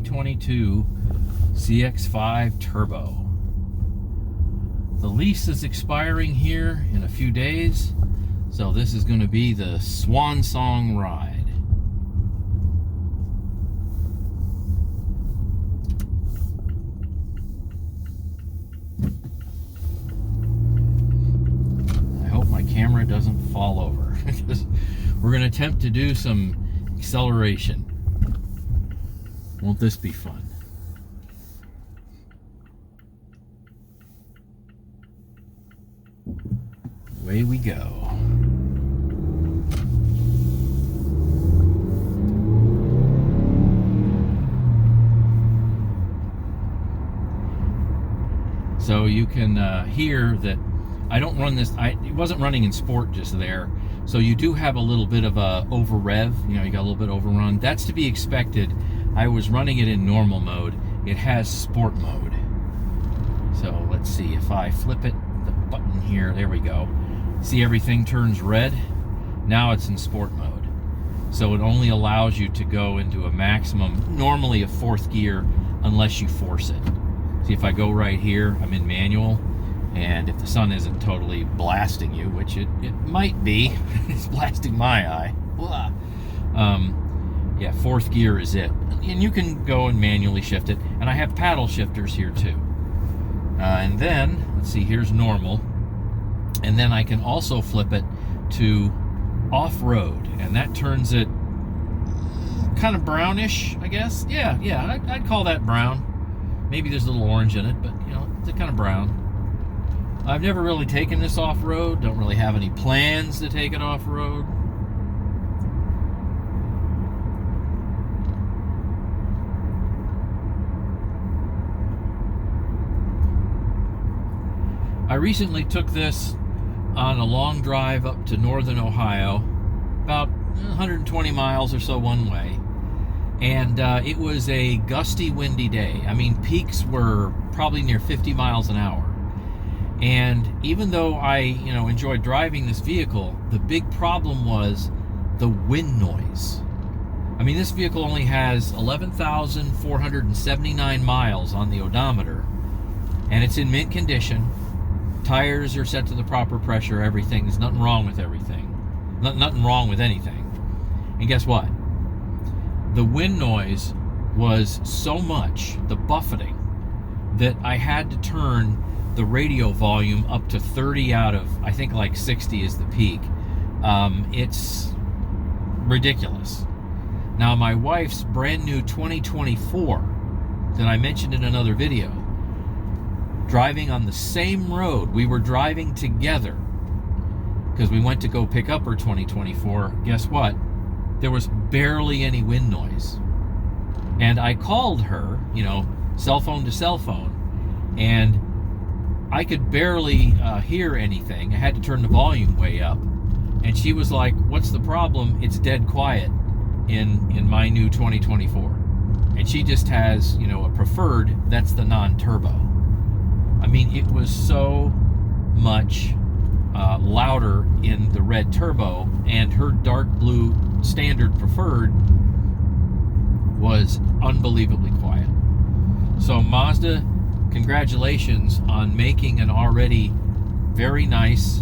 2022 CX-5 Turbo. The lease is expiring here in a few days, so this is going to be the swan song ride. I hope my camera doesn't fall over. We're going to attempt to do some acceleration. Won't this be fun? Away we go. So you can hear that I don't run this, it wasn't running in sport just there. So you do have a little bit of a over rev, you got a little bit overrun. That's to be expected. I was running it in normal mode. It has sport mode. So let's see if I flip it, the button here, there we go. See, everything turns red. Now it's in sport mode. So it only allows you to go into a maximum, normally a fourth gear, unless you force it. See, if I go right here, I'm in manual. And if the sun isn't totally blasting you, which it might be, it's blasting my eye. Blah. Yeah, fourth gear is it. And you can go and manually shift it. And I have paddle shifters here too. And then, let's see, here's normal. And then I can also flip it to off-road. And that turns it kind of brownish, I guess. Yeah, I'd call that brown. Maybe there's a little orange in it, but it's kind of brown. I've never really taken this off-road. Don't really have any plans to take it off-road. I recently took this on a long drive up to northern Ohio, about 120 miles or so one way. And it was a gusty, windy day. I mean, peaks were probably near 50 miles an hour. And even though I, enjoyed driving this vehicle, the big problem was the wind noise. I mean, this vehicle only has 11,479 miles on the odometer, and it's in mint condition. Tires are set to the proper pressure, everything. There's nothing wrong with everything. Nothing wrong with anything. And guess what? The wind noise was so much, the buffeting, that I had to turn the radio volume up to 30 out of, I think like 60 is the peak. It's ridiculous. Now, my wife's brand new 2024 that I mentioned in another video, driving on the same road, we were driving together because we went to go pick up her 2024. Guess what? There was barely any wind noise. And I called her, cell phone to cell phone, and I could barely hear anything. I had to turn the volume way up. And she was like, what's the problem? It's dead quiet in my new 2024. And she just has, a preferred, that's the non-turbo. I mean, it was so much louder in the red turbo, and her dark blue standard preferred was unbelievably quiet. So Mazda, congratulations on making an already very nice,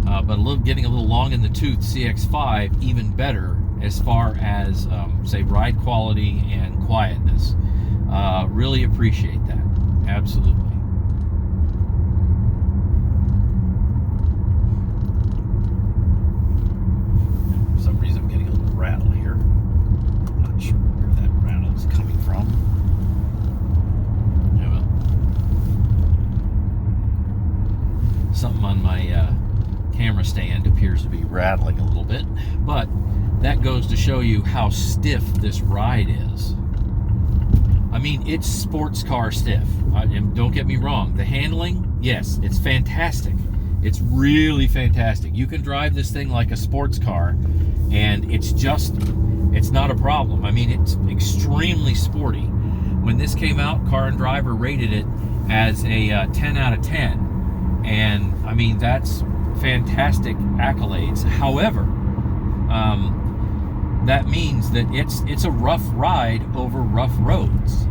but getting a little long in the tooth CX-5 even better as far as, say, ride quality and quietness. Really appreciate that. Absolutely. For some reason I'm getting a little rattle here. I'm not sure where that rattle is coming from. Something on my camera stand appears to be rattling a little bit, but that goes to show you how stiff this ride is. I mean, it's sports car stiff. And don't get me wrong, the handling, yes, it's fantastic. It's really fantastic. You can drive this thing like a sports car, and it's not a problem. I mean, it's extremely sporty. When this came out, Car and Driver rated it as a 10 out of 10. And I mean, that's fantastic accolades. However, that means that it's a rough ride over rough roads.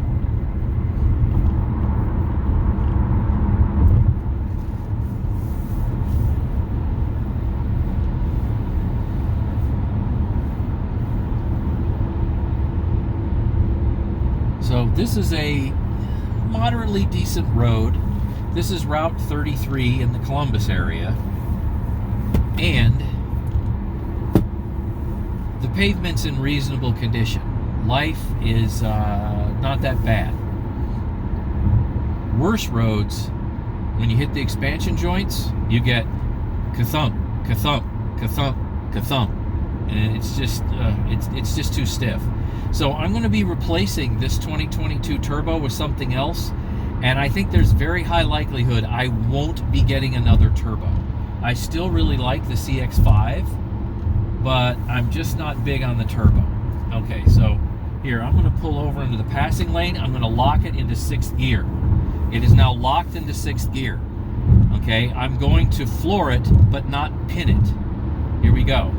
So this is a moderately decent road. This is Route 33 in the Columbus area. And the pavement's in reasonable condition. Life is not that bad. Worse roads, when you hit the expansion joints, you get ka-thump, ka-thump, ka-thump, ka-thump. And it's just too stiff. So I'm going to be replacing this 2022 turbo with something else, and I think there's very high likelihood I won't be getting another turbo. I still really like the CX-5, but I'm just not big on the turbo. Okay, so here, I'm going to pull over into the passing lane. I'm going to lock it into 6th gear. It is now locked into 6th gear. Okay, I'm going to floor it, but not pin it. Here we go.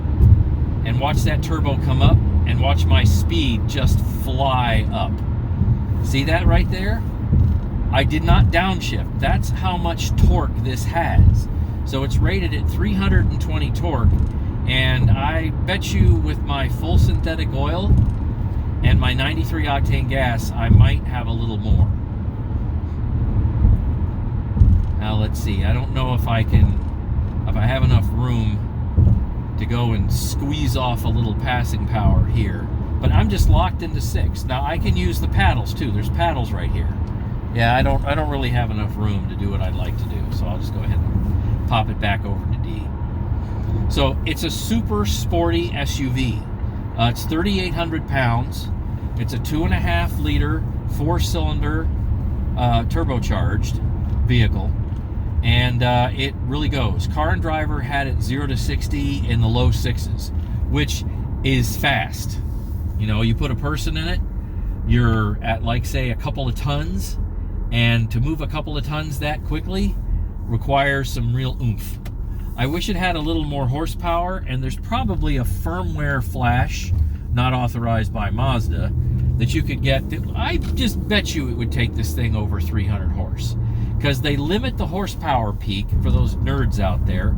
And watch that turbo come up, and watch my speed just fly up. See that right there? I did not downshift. That's how much torque this has. So it's rated at 320 torque, and I bet you with my full synthetic oil and my 93 octane gas, I might have a little more. Now let's see. I don't know if I have enough room to go and squeeze off a little passing power here, but I'm just locked into 6. Now I can use the paddles too. There's paddles right here. Yeah, I don't really have enough room to do what I'd like to do, so I'll just go ahead and pop it back over to D. So it's a super sporty SUV. It's 3,800 pounds. It's a 2.5 liter 4-cylinder turbocharged vehicle. And it really goes. Car and Driver had it 0 to 60 in the low 6s, which is fast. You know, you put a person in it, you're at, like, say, a couple of tons, and to move a couple of tons that quickly requires some real oomph. I wish it had a little more horsepower, and there's probably a firmware flash, not authorized by Mazda, that you could get. I just bet you it would take this thing over 300 horse. Because they limit the horsepower peak, for those nerds out there,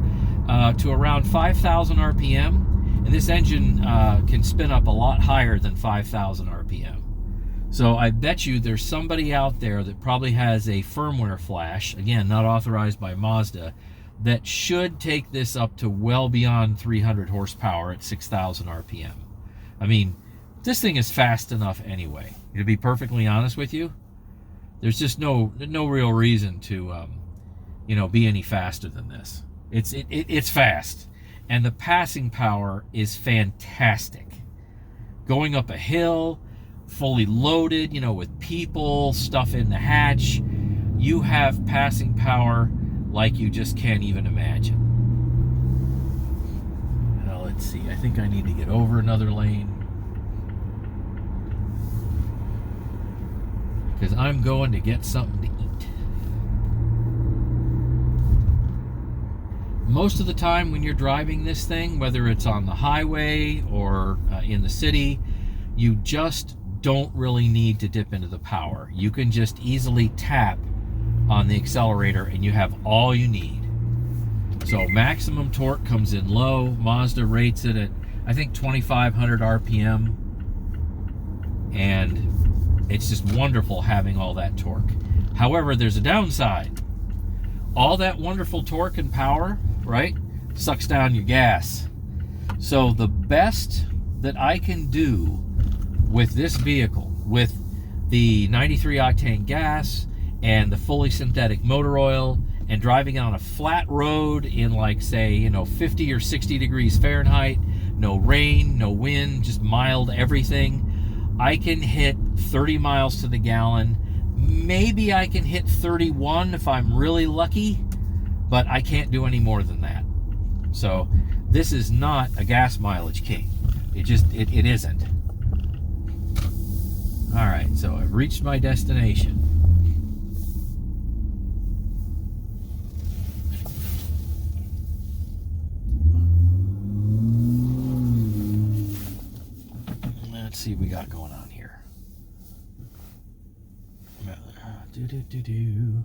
to around 5,000 RPM, and this engine can spin up a lot higher than 5,000 RPM. So I bet you there's somebody out there that probably has a firmware flash, again, not authorized by Mazda, that should take this up to well beyond 300 horsepower at 6,000 RPM. I mean, this thing is fast enough anyway. To be perfectly honest with you, there's just no real reason to, be any faster than this. It's fast, and the passing power is fantastic. Going up a hill, fully loaded, with people, stuff in the hatch, you have passing power like you just can't even imagine. Now let's see. I think I need to get over another lane, because I'm going to get something to eat. Most of the time when you're driving this thing, whether it's on the highway or in the city, you just don't really need to dip into the power. You can just easily tap on the accelerator and you have all you need. So maximum torque comes in low. Mazda rates it at, I think, 2,500 RPM. And it's just wonderful having all that torque. However, there's a downside. All that wonderful torque and power, right, sucks down your gas. So the best that I can do with this vehicle, with the 93 octane gas and the fully synthetic motor oil, and driving on a flat road in, like, say, 50 or 60 degrees Fahrenheit, no rain, no wind, just mild everything, I can hit 30 miles to the gallon. Maybe I can hit 31 if I'm really lucky, but I can't do any more than that. So this is not a gas mileage king. It isn't. All right, so I've reached my destination. see what we got going on here. Do.